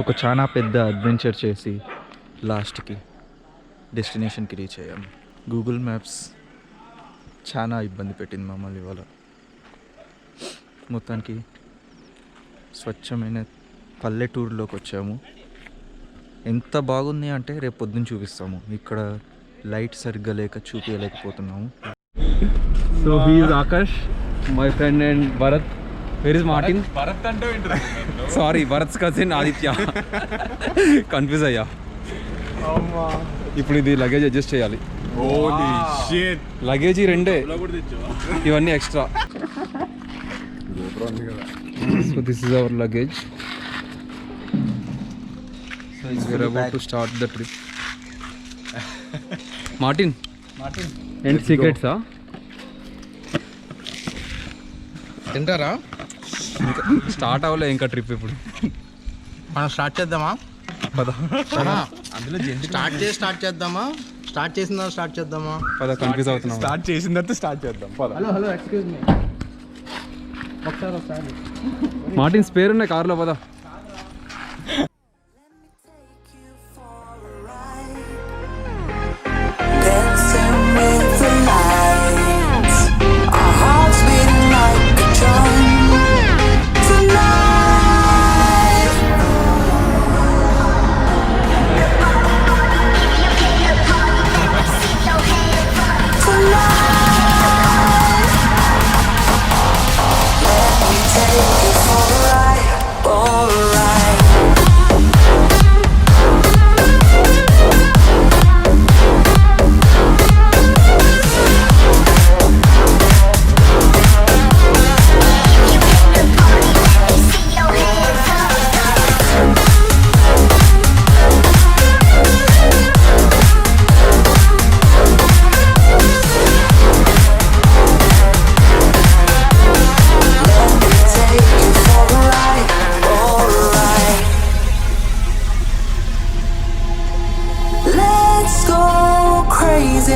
ఒక చాలా పెద్ద అడ్వెంచర్ చేసి లాస్ట్కి డెస్టినేషన్కి రీచ్ అయ్యాము. గూగుల్ మ్యాప్స్ చాలా ఇబ్బంది పెట్టింది మమ్మల్ని ఇవాళ. మొత్తానికి స్వచ్ఛమైన పల్లెటూరులోకి వచ్చాము. ఎంత బాగుంది అంటే రేపు పొద్దున్న చూపిస్తాము. ఇక్కడ లైట్ సరిగ్గా లేక చూపించలేకపోతున్నాము. So he is Akash, my friend and Bharat. Where is Martin? Bharat అంటే sorry, Bharat's cousin Aditya. Confuse అయ్యా. ఇప్పుడు ఇది లగేజ్ అడ్జస్ట్ చేయాలి. లగేజ్ రెండే, ఇవన్నీ extra. So this is our luggage. We're about to start the trip. Martin. And secrets ah? తింటారా? Start అవ్వలే ఇంకా ట్రిప్. ఇప్పుడు మనం స్టార్ట్ చేద్దామా? అందులో స్టార్ట్ చేద్దామా? స్టార్ట్ చేద్దామా? కన్ఫ్యూజ్ అవుతున్నాం. స్టార్ట్ చేసిన తర్వాత స్టార్ట్ చేద్దాం. హలో ఎక్స్క్యూజ్ మీ, ఒకసారి మార్టిన్ స్పేర్ ఉన్నాయి కార్లో. పద.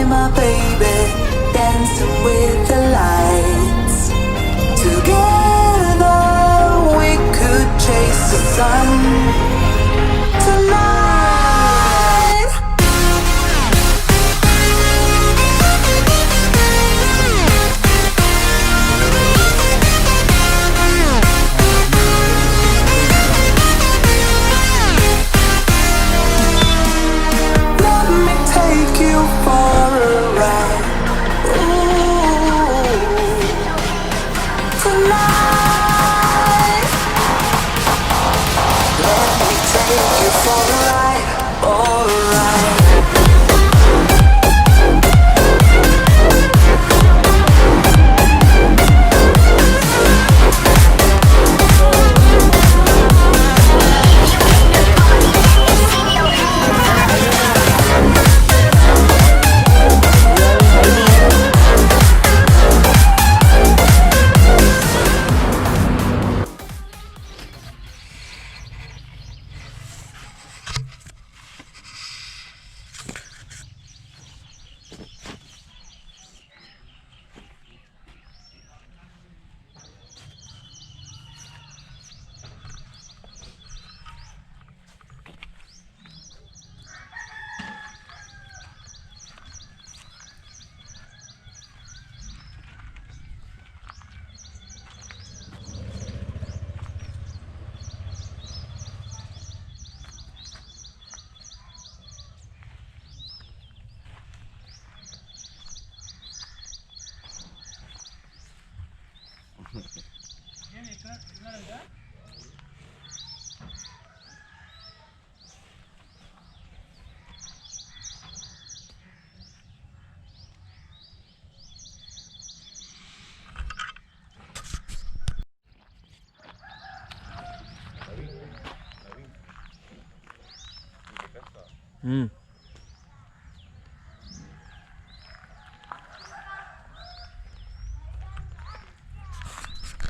My baby, dancing with the lights. Together we could chase the sun tonight. Let me take you for a ride. Ooh, tonight. Let me take you for a ride. Alright.